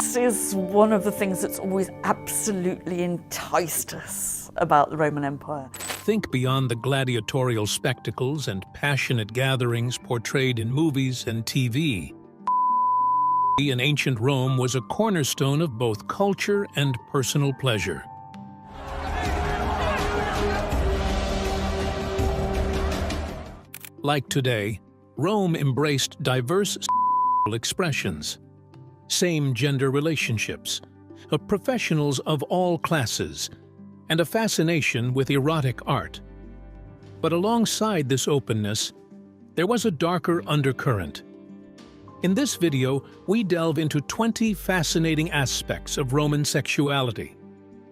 This is one of the things that's always absolutely enticed us about the Roman Empire. Think beyond the gladiatorial spectacles and passionate gatherings portrayed in movies and TV. In ancient Rome was a cornerstone of both culture and personal pleasure. Like today, Rome embraced diverse sexual expressions, same-gender relationships, of professionals of all classes, and a fascination with erotic art. But alongside this openness, there was a darker undercurrent. In this video, we delve into 20 fascinating aspects of Roman sexuality,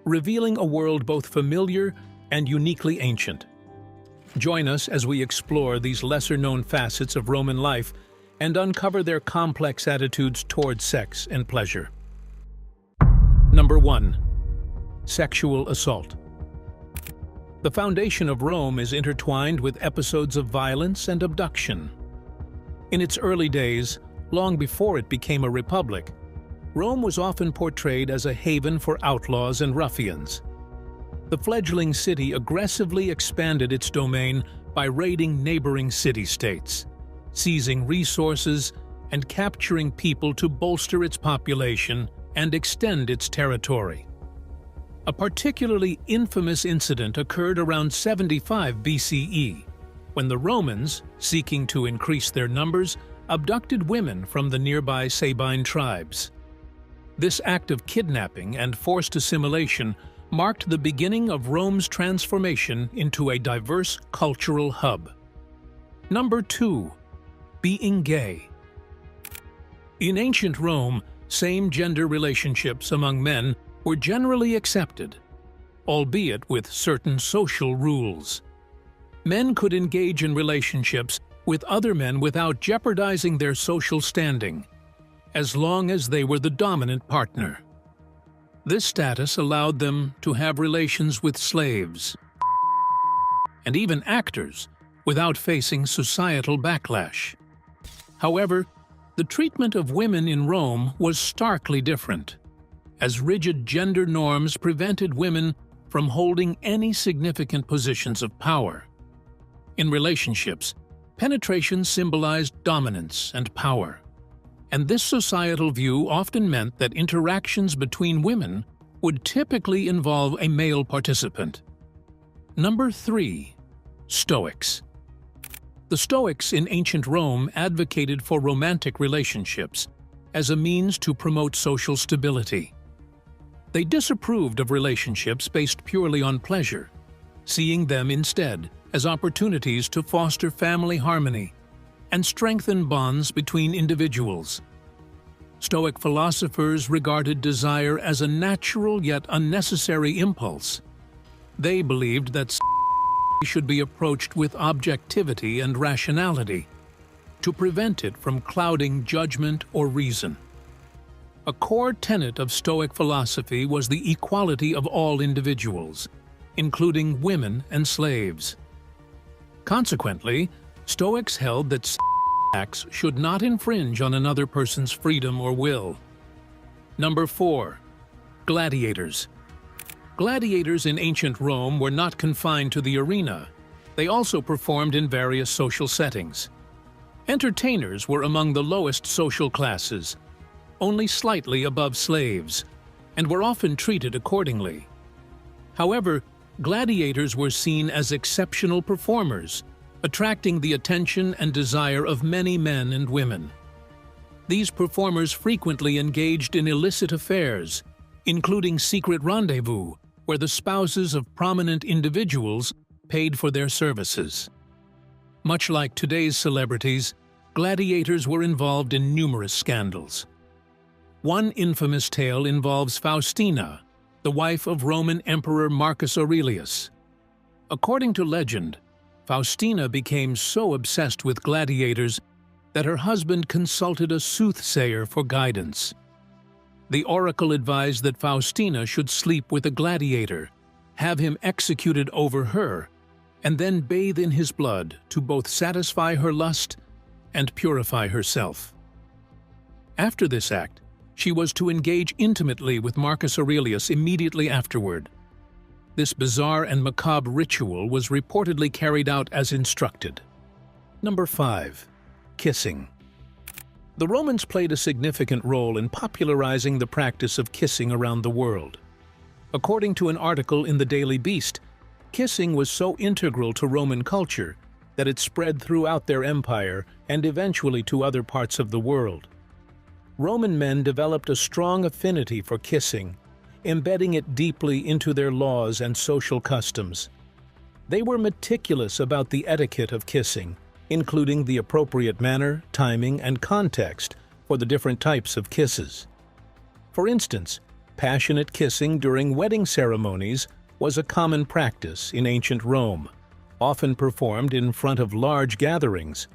revealing a world both familiar and uniquely ancient. Join us as we explore these lesser-known facets of Roman life and uncover their complex attitudes toward sex and pleasure. Number 1. Sexual assault. The foundation of Rome is intertwined with episodes of violence and abduction. In its early days, long before it became a republic, Rome was often portrayed as a haven for outlaws and ruffians. The fledgling city aggressively expanded its domain by raiding neighboring city-states, seizing resources and capturing people to bolster its population and extend its territory. A particularly infamous incident occurred around 75 BCE, when the Romans, seeking to increase their numbers, abducted women from the nearby Sabine tribes. This act of kidnapping and forced assimilation marked the beginning of Rome's transformation into a diverse cultural hub. Number 2. Being gay. In ancient Rome, same-gender relationships among men were generally accepted, albeit with certain social rules. Men could engage in relationships with other men without jeopardizing their social standing, as long as they were the dominant partner. This status allowed them to have relations with slaves and even actors without facing societal backlash. However, the treatment of women in Rome was starkly different, as rigid gender norms prevented women from holding any significant positions of power. In relationships, penetration symbolized dominance and power, and this societal view often meant that interactions between women would typically involve a male participant. Number 3. Stoics. The Stoics in ancient Rome advocated for romantic relationships as a means to promote social stability. They disapproved of relationships based purely on pleasure, seeing them instead as opportunities to foster family harmony and strengthen bonds between individuals. Stoic philosophers regarded desire as a natural yet unnecessary impulse. They believed that should be approached with objectivity and rationality, to prevent it from clouding judgment or reason. A core tenet of Stoic philosophy was the equality of all individuals, including women and slaves. Consequently, Stoics held that acts should not infringe on another person's freedom or will. Number 4. Gladiators. Gladiators in ancient Rome were not confined to the arena. They also performed in various social settings. Entertainers were among the lowest social classes, only slightly above slaves, and were often treated accordingly. However, gladiators were seen as exceptional performers, attracting the attention and desire of many men and women. These performers frequently engaged in illicit affairs, including secret rendezvous, where the spouses of prominent individuals paid for their services. Much like today's celebrities, gladiators were involved in numerous scandals. One infamous tale involves Faustina, the wife of Roman Emperor Marcus Aurelius. According to legend, Faustina became so obsessed with gladiators that her husband consulted a soothsayer for guidance. The oracle advised that Faustina should sleep with a gladiator, have him executed over her, and then bathe in his blood to both satisfy her lust and purify herself. After this act, she was to engage intimately with Marcus Aurelius immediately afterward. This bizarre and macabre ritual was reportedly carried out as instructed. Number 5. Kissing. The Romans played a significant role in popularizing the practice of kissing around the world. According to an article in the Daily Beast, kissing was so integral to Roman culture that it spread throughout their empire and eventually to other parts of the world. Roman men developed a strong affinity for kissing, embedding it deeply into their laws and social customs. They were meticulous about the etiquette of kissing, including the appropriate manner, timing, and context for the different types of kisses. For instance, passionate kissing during wedding ceremonies was a common practice in ancient Rome, often performed in front of large gatherings,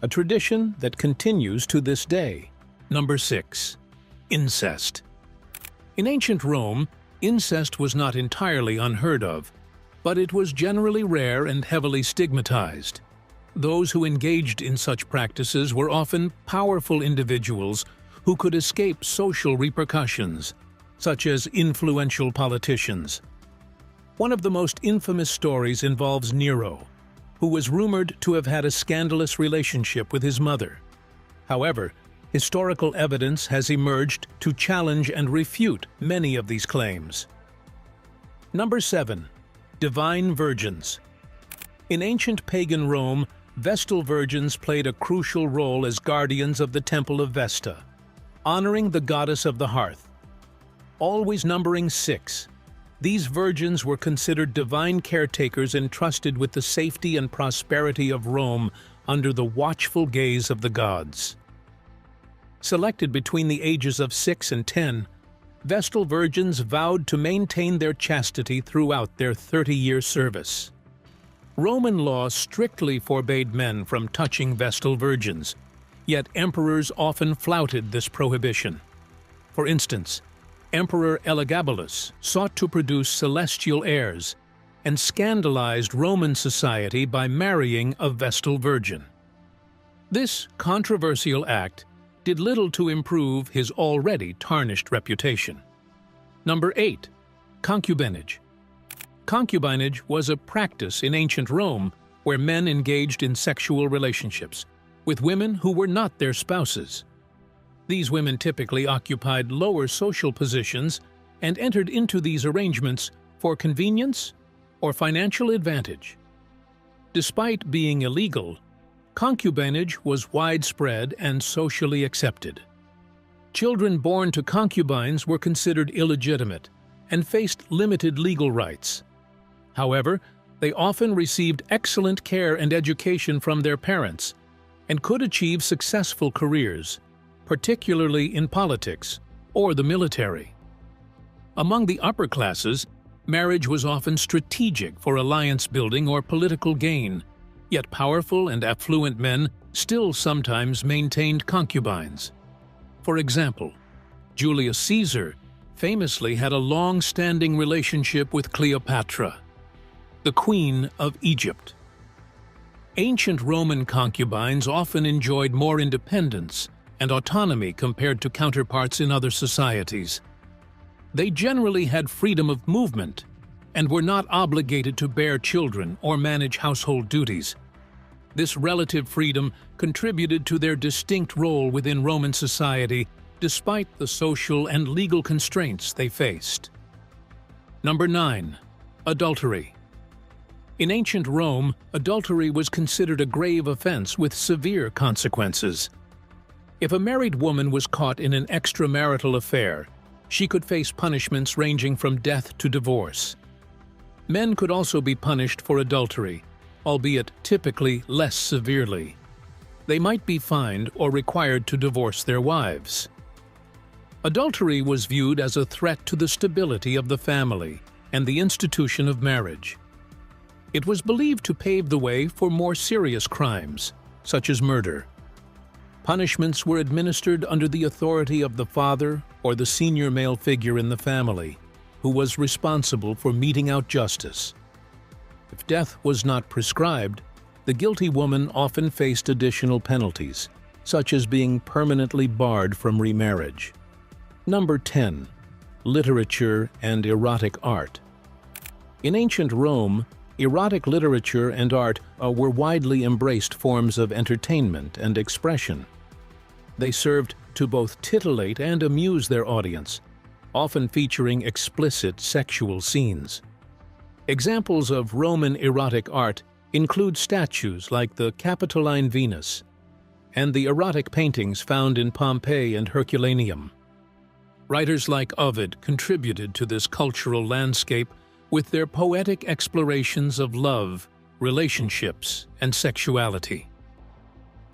a tradition that continues to this day. Number 6. Incest. In ancient Rome, incest was not entirely unheard of, but it was generally rare and heavily stigmatized. Those who engaged in such practices were often powerful individuals who could escape social repercussions, such as influential politicians. One of the most infamous stories involves Nero, who was rumored to have had a scandalous relationship with his mother. However, historical evidence has emerged to challenge and refute many of these claims. Number 7. Divine Virgins. In ancient pagan Rome, Vestal Virgins played a crucial role as guardians of the Temple of Vesta, honoring the goddess of the hearth. Always numbering 6, these virgins were considered divine caretakers entrusted with the safety and prosperity of Rome under the watchful gaze of the gods. Selected between the ages of 6 and 10, Vestal Virgins vowed to maintain their chastity throughout their 30-year service. Roman law strictly forbade men from touching Vestal Virgins, yet emperors often flouted this prohibition. For instance, Emperor Elagabalus sought to produce celestial heirs and scandalized Roman society by marrying a Vestal Virgin. This controversial act did little to improve his already tarnished reputation. Number 8. Concubinage. Concubinage was a practice in ancient Rome where men engaged in sexual relationships with women who were not their spouses. These women typically occupied lower social positions and entered into these arrangements for convenience or financial advantage. Despite being illegal, concubinage was widespread and socially accepted. Children born to concubines were considered illegitimate and faced limited legal rights. However, they often received excellent care and education from their parents and could achieve successful careers, particularly in politics or the military. Among the upper classes, marriage was often strategic for alliance building or political gain, yet powerful and affluent men still sometimes maintained concubines. For example, Julius Caesar famously had a long-standing relationship with Cleopatra, the Queen of Egypt. Ancient Roman concubines often enjoyed more independence and autonomy compared to counterparts in other societies. They generally had freedom of movement and were not obligated to bear children or manage household duties. This relative freedom contributed to their distinct role within Roman society despite the social and legal constraints they faced. Number 9. Adultery. In ancient Rome, adultery was considered a grave offense with severe consequences. If a married woman was caught in an extramarital affair, she could face punishments ranging from death to divorce. Men could also be punished for adultery, albeit typically less severely. They might be fined or required to divorce their wives. Adultery was viewed as a threat to the stability of the family and the institution of marriage. It was believed to pave the way for more serious crimes, such as murder. Punishments were administered under the authority of the father or the senior male figure in the family, who was responsible for meting out justice. If death was not prescribed, the guilty woman often faced additional penalties, such as being permanently barred from remarriage. Number 10. Literature and erotic art. In ancient Rome, erotic literature and art were widely embraced forms of entertainment and expression. They served to both titillate and amuse their audience, often featuring explicit sexual scenes. Examples of Roman erotic art include statues like the Capitoline Venus and the erotic paintings found in Pompeii and Herculaneum. Writers like Ovid contributed to this cultural landscape with their poetic explorations of love, relationships, and sexuality.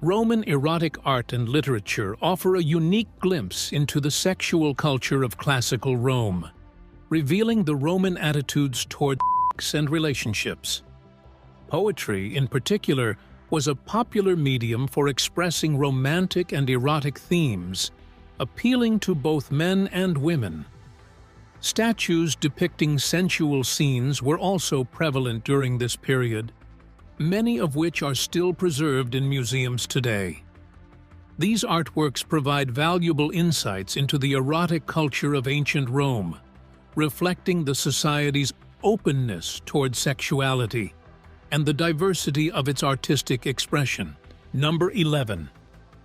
Roman erotic art and literature offer a unique glimpse into the sexual culture of classical Rome, revealing the Roman attitudes toward sex and relationships. Poetry, in particular, was a popular medium for expressing romantic and erotic themes, appealing to both men and women. Statues depicting sensual scenes were also prevalent during this period, many of which are still preserved in museums today. These artworks provide valuable insights into the erotic culture of ancient Rome, reflecting the society's openness toward sexuality and the diversity of its artistic expression. Number 11.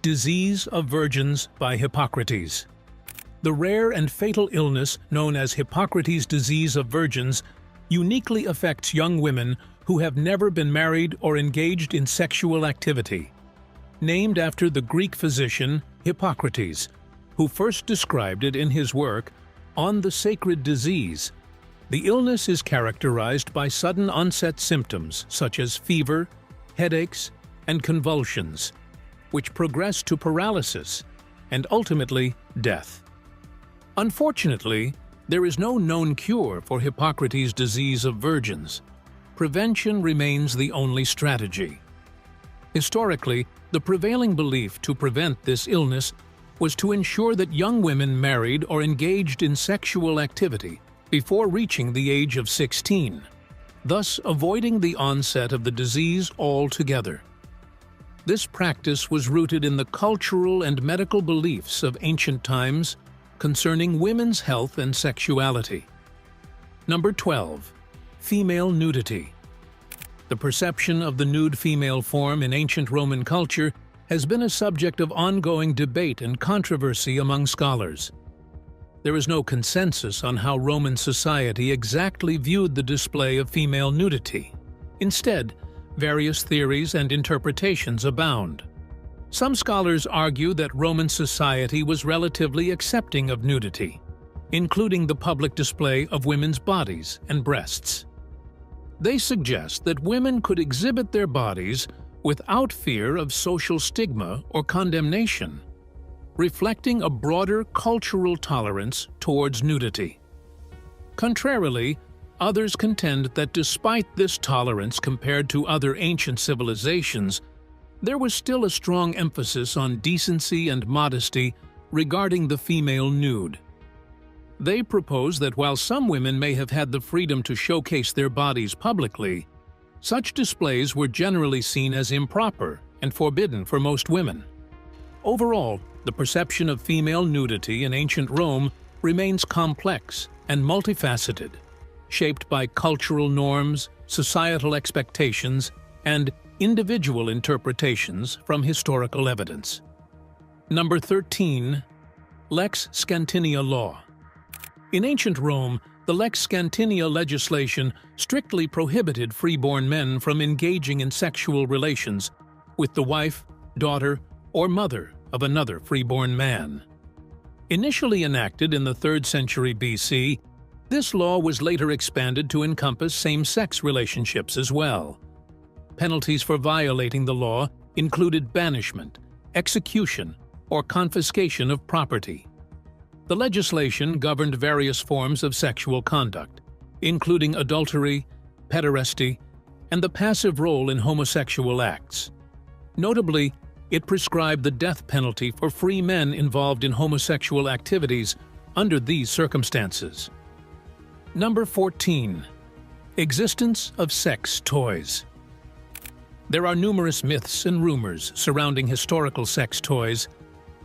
Disease of Virgins by Hippocrates. The rare and fatal illness known as Hippocrates' disease of virgins uniquely affects young women who have never been married or engaged in sexual activity. Named after the Greek physician Hippocrates, who first described it in his work On the Sacred Disease, the illness is characterized by sudden onset symptoms such as fever, headaches, and convulsions, which progress to paralysis and ultimately death. Unfortunately, there is no known cure for Hippocrates' disease of virgins. Prevention remains the only strategy. Historically, the prevailing belief to prevent this illness was to ensure that young women married or engaged in sexual activity before reaching the age of 16, thus avoiding the onset of the disease altogether. This practice was rooted in the cultural and medical beliefs of ancient times concerning women's health and sexuality. Number 12. Female nudity. The perception of the nude female form in ancient Roman culture has been a subject of ongoing debate and controversy among scholars. There is no consensus on how Roman society exactly viewed the display of female nudity. Instead, various theories and interpretations abound. Some scholars argue that Roman society was relatively accepting of nudity, including the public display of women's bodies and breasts. They suggest that women could exhibit their bodies without fear of social stigma or condemnation, reflecting a broader cultural tolerance towards nudity. Contrarily, others contend that despite this tolerance compared to other ancient civilizations, there was still a strong emphasis on decency and modesty regarding the female nude. They propose that while some women may have had the freedom to showcase their bodies publicly, such displays were generally seen as improper and forbidden for most women. Overall, the perception of female nudity in ancient Rome remains complex and multifaceted, shaped by cultural norms, societal expectations, and individual interpretations from historical evidence. Number 13. Lex Scantinia law. In ancient Rome, the Lex Scantinia legislation strictly prohibited freeborn men from engaging in sexual relations with the wife, daughter, or mother of another freeborn man. Initially enacted in the 3rd century BC, this law was later expanded to encompass same-sex relationships as well. Penalties for violating the law included banishment, execution, or confiscation of property. The legislation governed various forms of sexual conduct, including adultery, pederasty, and the passive role in homosexual acts. Notably, it prescribed the death penalty for free men involved in homosexual activities under these circumstances. Number 14. Existence of sex toys. There are numerous myths and rumors surrounding historical sex toys,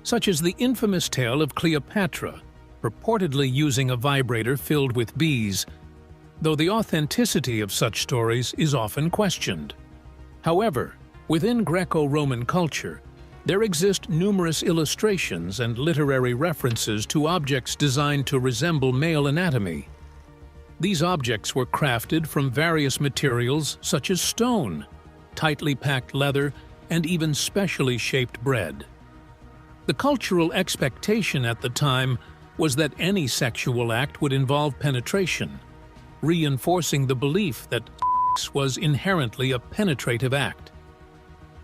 such as the infamous tale of Cleopatra, purportedly using a vibrator filled with bees, though the authenticity of such stories is often questioned. However, within Greco-Roman culture, there exist numerous illustrations and literary references to objects designed to resemble male anatomy. These objects were crafted from various materials such as stone, tightly packed leather, and even specially shaped bread. The cultural expectation at the time was that any sexual act would involve penetration, reinforcing the belief that sex was inherently a penetrative act.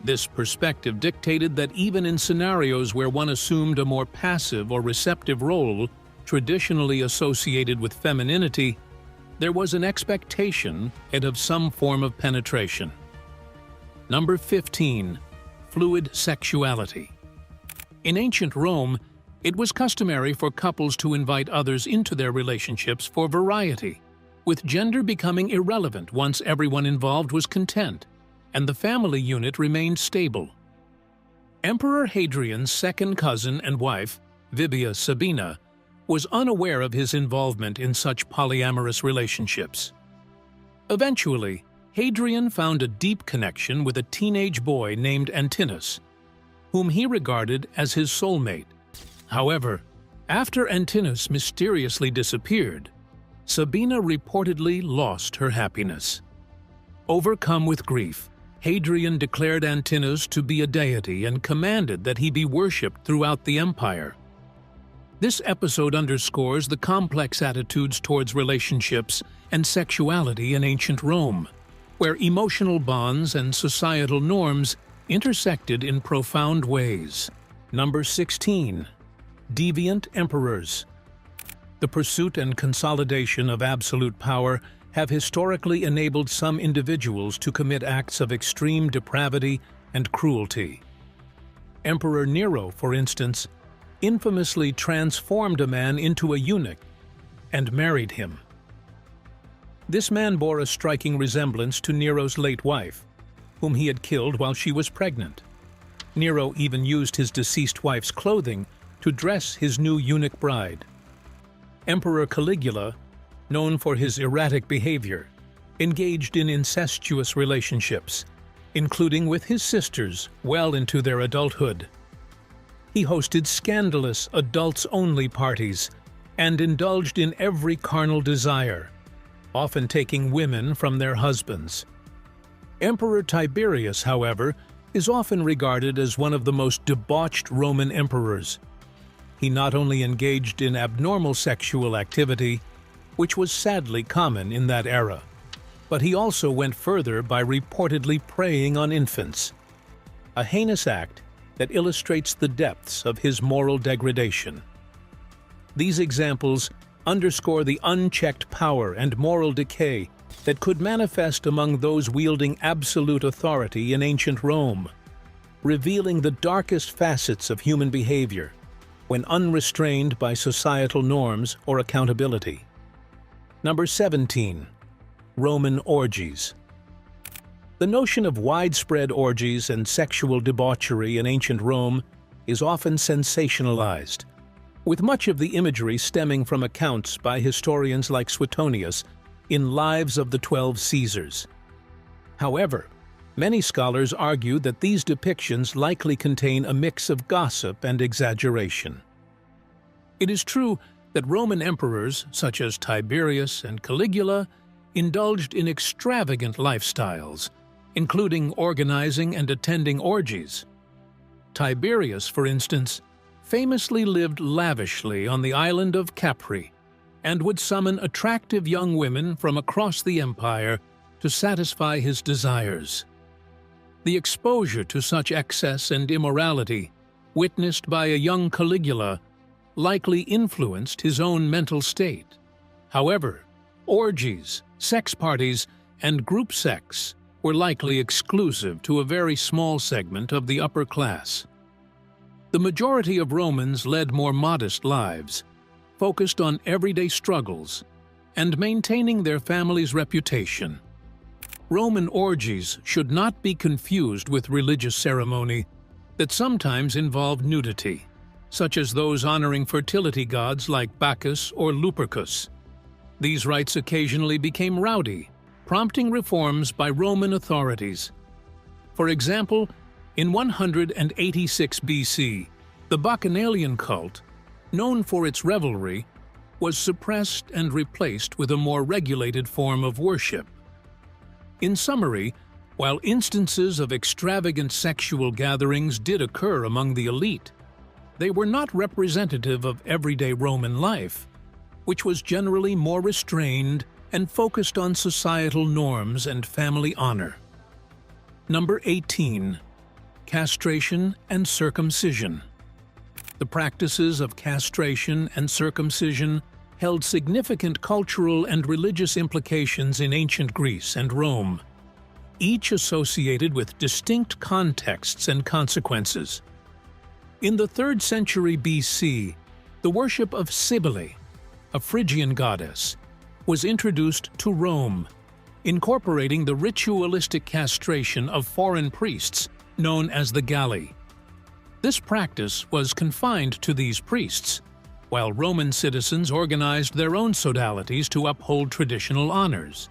This perspective dictated that even in scenarios where one assumed a more passive or receptive role traditionally associated with femininity, there was an expectation of some form of penetration. Number 15. Fluid sexuality. In ancient Rome, it was customary for couples to invite others into their relationships for variety, with gender becoming irrelevant once everyone involved was content and the family unit remained stable. Emperor Hadrian's second cousin and wife, Vibia Sabina, was unaware of his involvement in such polyamorous relationships. Eventually, Hadrian found a deep connection with a teenage boy named Antinous, whom he regarded as his soulmate. However, after Antinous mysteriously disappeared, Sabina reportedly lost her happiness. Overcome with grief, Hadrian declared Antinous to be a deity and commanded that he be worshipped throughout the empire. This episode underscores the complex attitudes towards relationships and sexuality in ancient Rome, where emotional bonds and societal norms intersected in profound ways. Number 16. Deviant emperors. The pursuit and consolidation of absolute power have historically enabled some individuals to commit acts of extreme depravity and cruelty. Emperor Nero, for instance, infamously transformed a man into a eunuch and married him. This man bore a striking resemblance to Nero's late wife, whom he had killed while she was pregnant. Nero even used his deceased wife's clothing to dress his new eunuch bride. Emperor Caligula, known for his erratic behavior, engaged in incestuous relationships, including with his sisters well into their adulthood. He hosted scandalous adults-only parties and indulged in every carnal desire, often taking women from their husbands. Emperor Tiberius, however, is often regarded as one of the most debauched Roman emperors. He not only engaged in abnormal sexual activity, which was sadly common in that era, but he also went further by reportedly preying on infants, a heinous act that illustrates the depths of his moral degradation. These examples underscore the unchecked power and moral decay that could manifest among those wielding absolute authority in ancient Rome, revealing the darkest facets of human behavior when unrestrained by societal norms or accountability. Number 17. Roman orgies. The notion of widespread orgies and sexual debauchery in ancient Rome is often sensationalized, with much of the imagery stemming from accounts by historians like Suetonius in Lives of the 12 Caesars. However, many scholars argue that these depictions likely contain a mix of gossip and exaggeration. It is true that Roman emperors such as Tiberius and Caligula indulged in extravagant lifestyles, including organizing and attending orgies. Tiberius, for instance, famously lived lavishly on the island of Capri and would summon attractive young women from across the empire to satisfy his desires. The exposure to such excess and immorality, witnessed by a young Caligula, likely influenced his own mental state. However, orgies, sex parties, and group sex were likely exclusive to a very small segment of the upper class. The majority of Romans led more modest lives, focused on everyday struggles, and maintaining their family's reputation. Roman orgies should not be confused with religious ceremony that sometimes involved nudity, such as those honoring fertility gods like Bacchus or Lupercus. These rites occasionally became rowdy, prompting reforms by Roman authorities. For example, in 186 BC, the Bacchanalian cult, known for its revelry, was suppressed and replaced with a more regulated form of worship. In summary, while instances of extravagant sexual gatherings did occur among the elite, they were not representative of everyday Roman life, which was generally more restrained and focused on societal norms and family honor. Number 18. Castration and circumcision. The practices of castration and circumcision held significant cultural and religious implications in ancient Greece and Rome, each associated with distinct contexts and consequences. In the 3rd century BC, the worship of Cybele, a Phrygian goddess, was introduced to Rome, incorporating the ritualistic castration of foreign priests known as the Galli. This practice was confined to these priests, while Roman citizens organized their own sodalities to uphold traditional honors.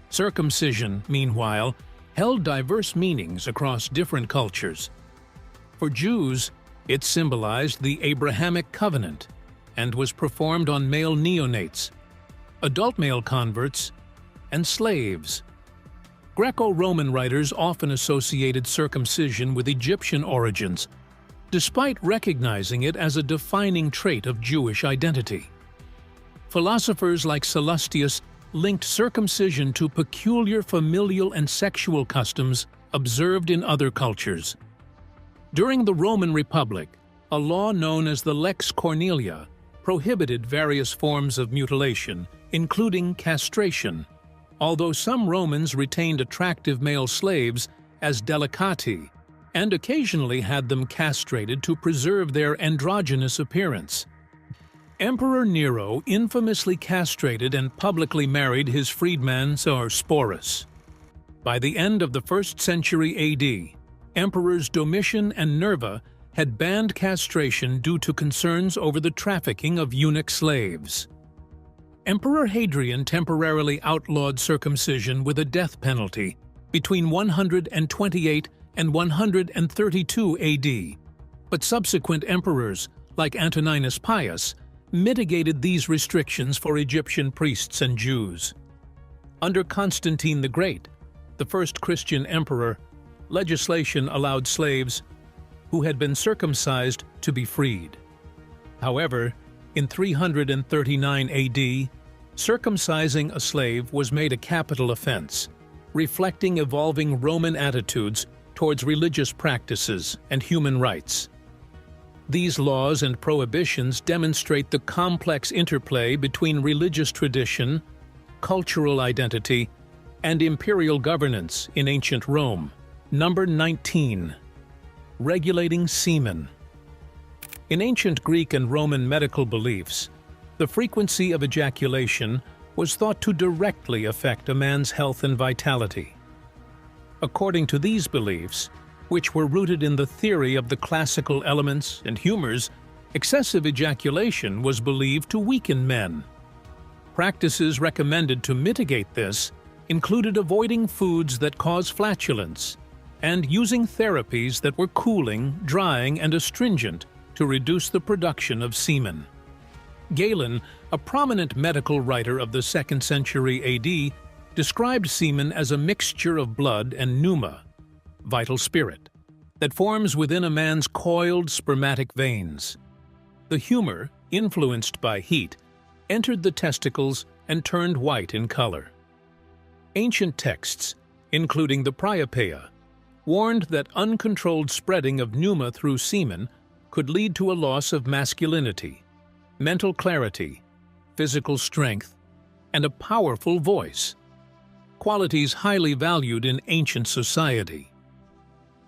Circumcision, meanwhile, held diverse meanings across different cultures. For Jews, it symbolized the Abrahamic covenant and was performed on male neonates, adult male converts, and slaves. Greco-Roman writers often associated circumcision with Egyptian origins, despite recognizing it as a defining trait of Jewish identity. Philosophers like Sallustius linked circumcision to peculiar familial and sexual customs observed in other cultures. During the Roman Republic, a law known as the Lex Cornelia prohibited various forms of mutilation, including castration, although some Romans retained attractive male slaves as delicati and occasionally had them castrated to preserve their androgynous appearance. Emperor Nero infamously castrated and publicly married his freedman Sporus. By the end of the 1st century AD, Emperors Domitian and Nerva had banned castration due to concerns over the trafficking of eunuch slaves. Emperor Hadrian temporarily outlawed circumcision with a death penalty between 128 and 132 AD, but subsequent emperors, like Antoninus Pius, mitigated these restrictions for Egyptian priests and Jews. Under Constantine the Great, the first Christian emperor, legislation allowed slaves who had been circumcised to be freed. However, in 339 AD, circumcising a slave was made a capital offense, reflecting evolving Roman attitudes towards religious practices and human rights. These laws and prohibitions demonstrate the complex interplay between religious tradition, cultural identity, and imperial governance in ancient Rome. Number 19. Regulating semen. In ancient Greek and Roman medical beliefs, the frequency of ejaculation was thought to directly affect a man's health and vitality. According to these beliefs, which were rooted in the theory of the classical elements and humors, excessive ejaculation was believed to weaken men. Practices recommended to mitigate this included avoiding foods that cause flatulence and using therapies that were cooling, drying, and astringent to reduce the production of semen. Galen, a prominent medical writer of the 2nd century AD, described semen as a mixture of blood and pneuma, vital spirit, that forms within a man's coiled spermatic veins. The humor, influenced by heat, entered the testicles and turned white in color. Ancient texts, including the Priapeia, warned that uncontrolled spreading of pneuma through semen could lead to a loss of masculinity, mental clarity, physical strength, and a powerful voice, qualities highly valued in ancient society.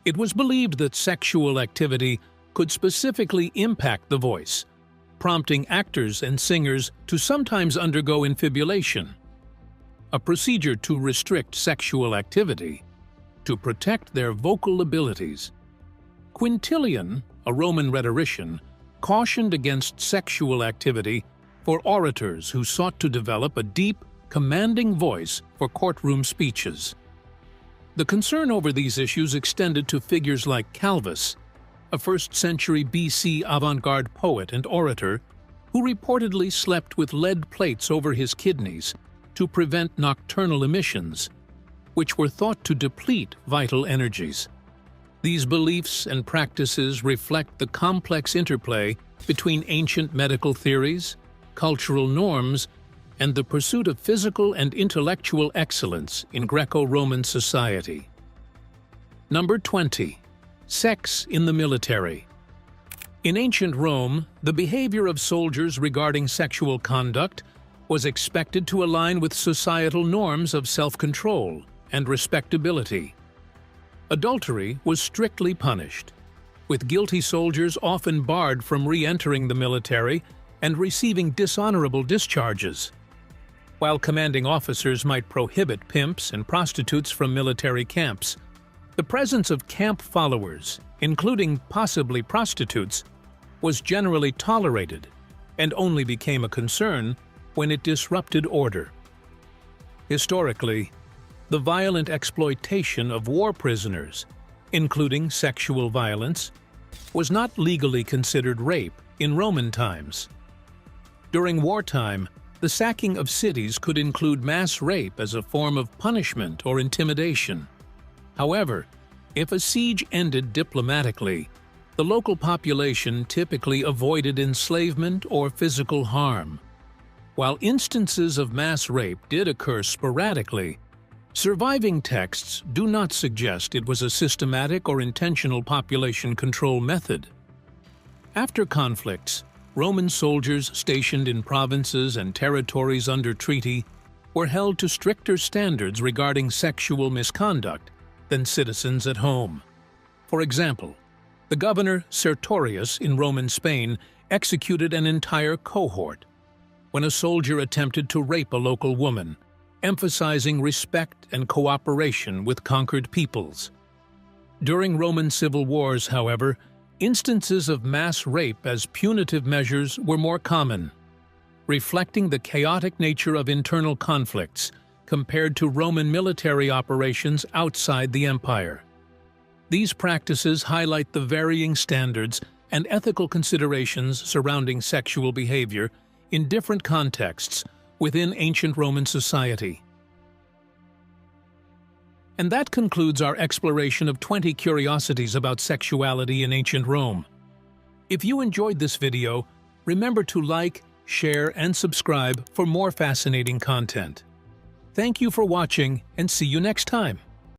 It was believed that sexual activity could specifically impact the voice, prompting actors and singers to sometimes undergo infibulation, a procedure to restrict sexual activity to protect their vocal abilities. Quintilian, a Roman rhetorician, cautioned against sexual activity for orators who sought to develop a deep, commanding voice for courtroom speeches. The concern over these issues extended to figures like Calvus, a 1st century BC avant-garde poet and orator who reportedly slept with lead plates over his kidneys to prevent nocturnal emissions, which were thought to deplete vital energies. These beliefs and practices reflect the complex interplay between ancient medical theories, cultural norms, and the pursuit of physical and intellectual excellence in Greco-Roman society. Number 20. Sex in the military. In ancient Rome, the behavior of soldiers regarding sexual conduct was expected to align with societal norms of self-control and respectability. Adultery was strictly punished, with guilty soldiers often barred from re-entering the military and receiving dishonorable discharges. While commanding officers might prohibit pimps and prostitutes from military camps, the presence of camp followers, including possibly prostitutes, was generally tolerated and only became a concern when it disrupted order. Historically, the violent exploitation of war prisoners, including sexual violence, was not legally considered rape in Roman times. During wartime, the sacking of cities could include mass rape as a form of punishment or intimidation. However, if a siege ended diplomatically, the local population typically avoided enslavement or physical harm. While instances of mass rape did occur sporadically, surviving texts do not suggest it was a systematic or intentional population control method. After conflicts, Roman soldiers stationed in provinces and territories under treaty were held to stricter standards regarding sexual misconduct than citizens at home. For example, the governor Sertorius in Roman Spain executed an entire cohort when a soldier attempted to rape a local woman, emphasizing respect and cooperation with conquered peoples. During Roman civil wars, however, instances of mass rape as punitive measures were more common, reflecting the chaotic nature of internal conflicts compared to Roman military operations outside the empire. These practices highlight the varying standards and ethical considerations surrounding sexual behavior in different contexts within ancient Roman society. And that concludes our exploration of 20 curiosities about sexuality in ancient Rome. If you enjoyed this video, remember to like, share, and subscribe for more fascinating content. Thank you for watching, and see you next time.